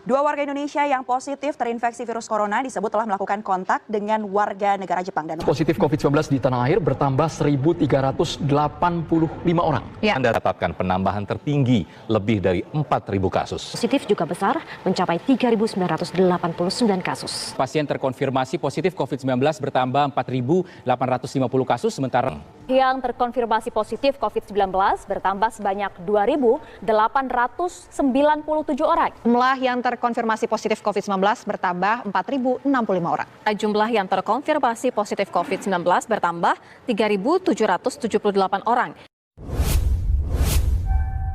Dua warga Indonesia yang positif terinfeksi virus corona disebut telah melakukan kontak dengan warga negara Jepang. Dan positif COVID-19 di tanah air bertambah 1.385 orang. Anda dapatkan penambahan tertinggi lebih dari 4.000 kasus. Positif juga besar, mencapai 3.989 kasus. Pasien terkonfirmasi positif COVID-19 bertambah 4.850 kasus, sementara yang terkonfirmasi positif COVID-19 bertambah sebanyak 2.897 orang. Jumlah yang terkonfirmasi positif COVID-19 bertambah 4.065 orang. Jumlah yang terkonfirmasi positif COVID-19 bertambah 3.778 orang.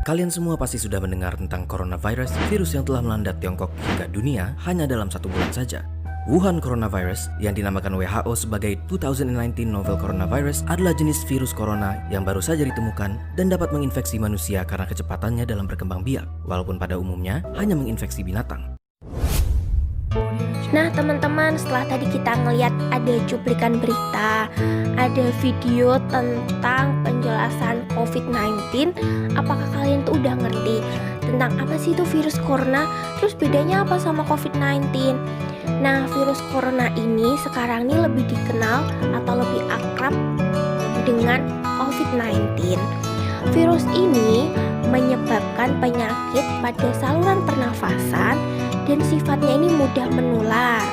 Kalian semua pasti sudah mendengar tentang coronavirus, virus yang telah melanda Tiongkok hingga dunia hanya dalam 1 bulan saja. Wuhan coronavirus yang dinamakan WHO sebagai 2019 novel coronavirus adalah jenis virus corona yang baru saja ditemukan dan dapat menginfeksi manusia karena kecepatannya dalam berkembang biak, walaupun pada umumnya hanya menginfeksi binatang. Nah teman-teman, setelah tadi kita ngeliat ada cuplikan berita, ada video tentang penjelasan COVID-19, apakah kalian tuh udah ngerti tentang apa sih itu virus corona? Terus bedanya apa sama COVID-19? Nah, virus corona ini sekarang ini lebih dikenal atau lebih akrab dengan COVID-19. Virus ini menyebabkan penyakit pada saluran pernafasan dan sifatnya ini mudah menular.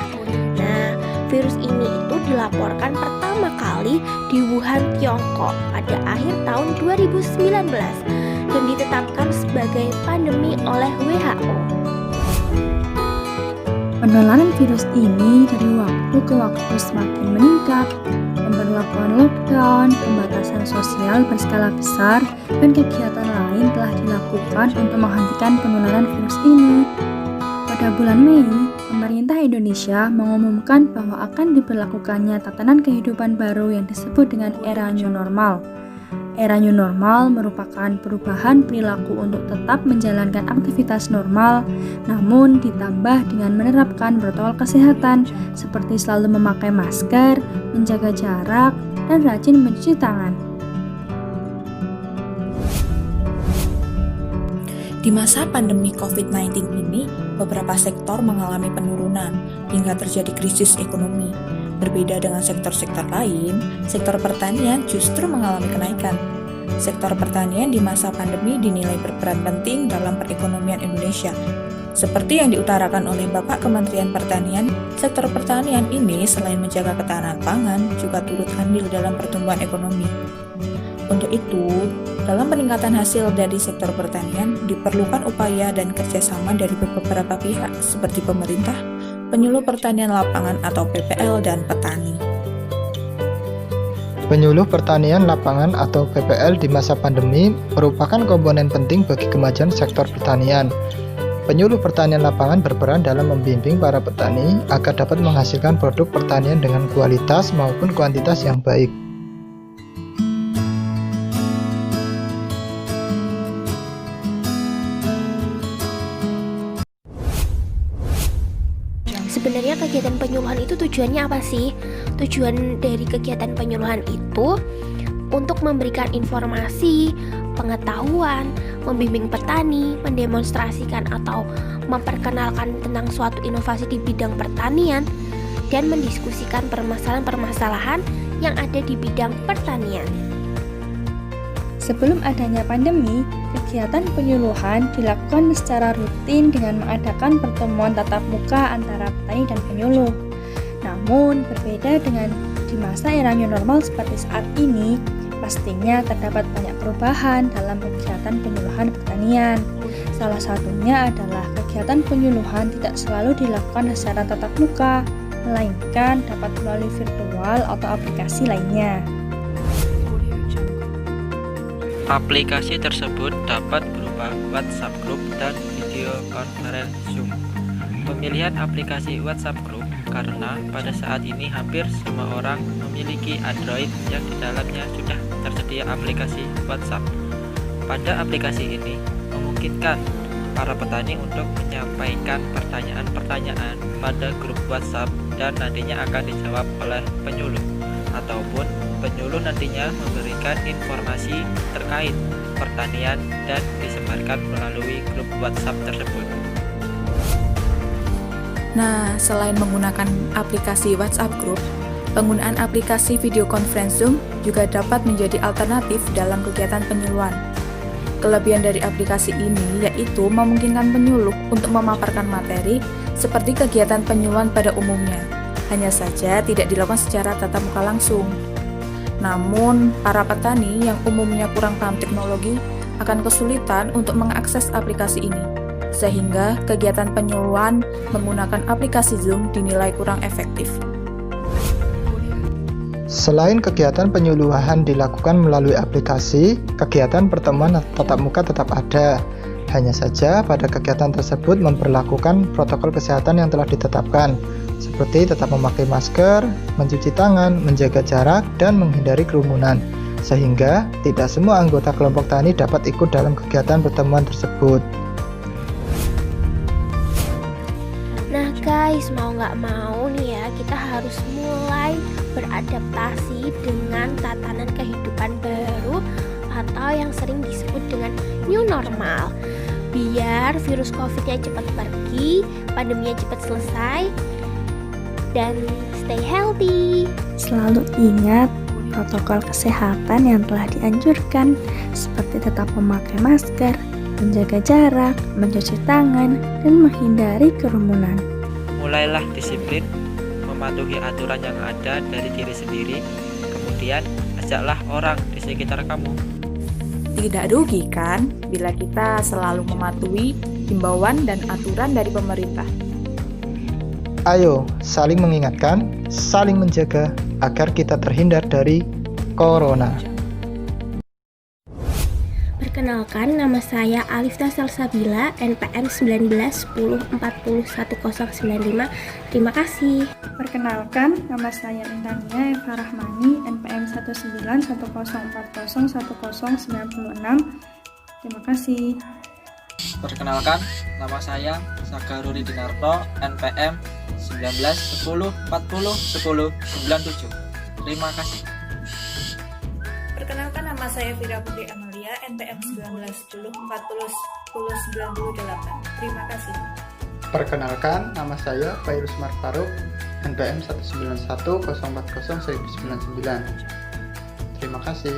Nah, virus ini itu dilaporkan pertama kali di Wuhan, Tiongkok pada akhir tahun 2019 dan ditetapkan sebagai pandemi oleh WHO. Penularan virus ini dari waktu ke waktu semakin meningkat. Pemberlakuan lockdown, pembatasan sosial berskala besar, dan kegiatan lain telah dilakukan untuk menghentikan penularan virus ini. Pada bulan Mei, pemerintah Indonesia mengumumkan bahwa akan diberlakukannya tatanan kehidupan baru yang disebut dengan era new normal. Era new normal merupakan perubahan perilaku untuk tetap menjalankan aktivitas normal, namun ditambah dengan menerapkan protokol kesehatan seperti selalu memakai masker, menjaga jarak, dan rajin mencuci tangan. Di masa pandemi COVID-19 ini, beberapa sektor mengalami penurunan hingga terjadi krisis ekonomi. Berbeda dengan sektor-sektor lain, sektor pertanian justru mengalami kenaikan. Sektor pertanian di masa pandemi dinilai berperan penting dalam perekonomian Indonesia. Seperti yang diutarakan oleh Bapak Kementerian Pertanian, sektor pertanian ini selain menjaga ketahanan pangan, juga turut andil dalam pertumbuhan ekonomi. Untuk itu, dalam peningkatan hasil dari sektor pertanian, diperlukan upaya dan kerjasama dari beberapa pihak seperti pemerintah, penyuluh pertanian lapangan atau PPL, dan petani. Penyuluh pertanian lapangan atau PPL di masa pandemi merupakan komponen penting bagi kemajuan sektor pertanian. Penyuluh pertanian lapangan berperan dalam membimbing para petani agar dapat menghasilkan produk pertanian dengan kualitas maupun kuantitas yang baik. Sebenarnya kegiatan penyuluhan itu tujuannya apa sih? Tujuan dari kegiatan penyuluhan itu untuk memberikan informasi, pengetahuan, membimbing petani, mendemonstrasikan atau memperkenalkan tentang suatu inovasi di bidang pertanian, dan mendiskusikan permasalahan-permasalahan yang ada di bidang pertanian. Sebelum adanya pandemi, kegiatan penyuluhan dilakukan secara rutin dengan mengadakan pertemuan tatap muka antara petani dan penyuluh. Namun, berbeda dengan di masa era new normal seperti saat ini, pastinya terdapat banyak perubahan dalam kegiatan penyuluhan pertanian. Salah satunya adalah kegiatan penyuluhan tidak selalu dilakukan secara tatap muka, melainkan dapat melalui virtual atau aplikasi lainnya. Aplikasi tersebut dapat berupa WhatsApp Group dan video conference Zoom. Pemilihan aplikasi WhatsApp Group karena pada saat ini hampir semua orang memiliki Android yang di dalamnya sudah tersedia aplikasi WhatsApp. Pada aplikasi ini memungkinkan para petani untuk menyampaikan pertanyaan-pertanyaan pada grup WhatsApp dan nantinya akan dijawab oleh penyuluh, ataupun penyuluh nantinya memberikan informasi terkait pertanian dan disebarkan melalui grup WhatsApp tersebut. Nah, selain menggunakan aplikasi WhatsApp Group, penggunaan aplikasi video conference Zoom juga dapat menjadi alternatif dalam kegiatan penyuluhan. Kelebihan dari aplikasi ini yaitu memungkinkan penyuluh untuk memaparkan materi seperti kegiatan penyuluhan pada umumnya. Hanya saja tidak dilakukan secara tatap muka langsung. Namun, para petani yang umumnya kurang paham teknologi akan kesulitan untuk mengakses aplikasi ini, sehingga kegiatan penyuluhan menggunakan aplikasi Zoom dinilai kurang efektif. Selain kegiatan penyuluhan dilakukan melalui aplikasi, kegiatan pertemuan tatap muka tetap ada. Hanya saja pada kegiatan tersebut memperlakukan protokol kesehatan yang telah ditetapkan, seperti tetap memakai masker, mencuci tangan, menjaga jarak, dan menghindari kerumunan, sehingga tidak semua anggota kelompok tani dapat ikut dalam kegiatan pertemuan tersebut. Nah guys, mau nggak mau nih ya, kita harus mulai beradaptasi dengan tatanan kehidupan baru atau yang sering disebut dengan new normal. Biar virus COVID-nya cepat pergi, pandeminya cepat selesai, dan stay healthy. Selalu ingat protokol kesehatan yang telah dianjurkan, seperti tetap memakai masker, menjaga jarak, mencuci tangan, dan menghindari kerumunan. Mulailah disiplin, mematuhi aturan yang ada dari diri sendiri, kemudian ajaklah orang di sekitar kamu. Tidak rugi kan bila kita selalu mematuhi himbauan dan aturan dari pemerintah. Ayo, saling mengingatkan, saling menjaga agar kita terhindar dari corona. Perkenalkan, nama saya Alifta Salsabila, NPM 1910401095. Terima kasih. Perkenalkan, nama saya Intania Eva Rahmani, NPM 1910401096. Terima kasih. Perkenalkan, nama saya Sagaruri Dinarto, NPM 1910401097. Terima kasih. Perkenalkan, nama saya Vira Putri Amalia, NPM 1910401098. Terima kasih. Perkenalkan, nama saya Fairuz Marfaruk, NPM 1910401099. Terima kasih.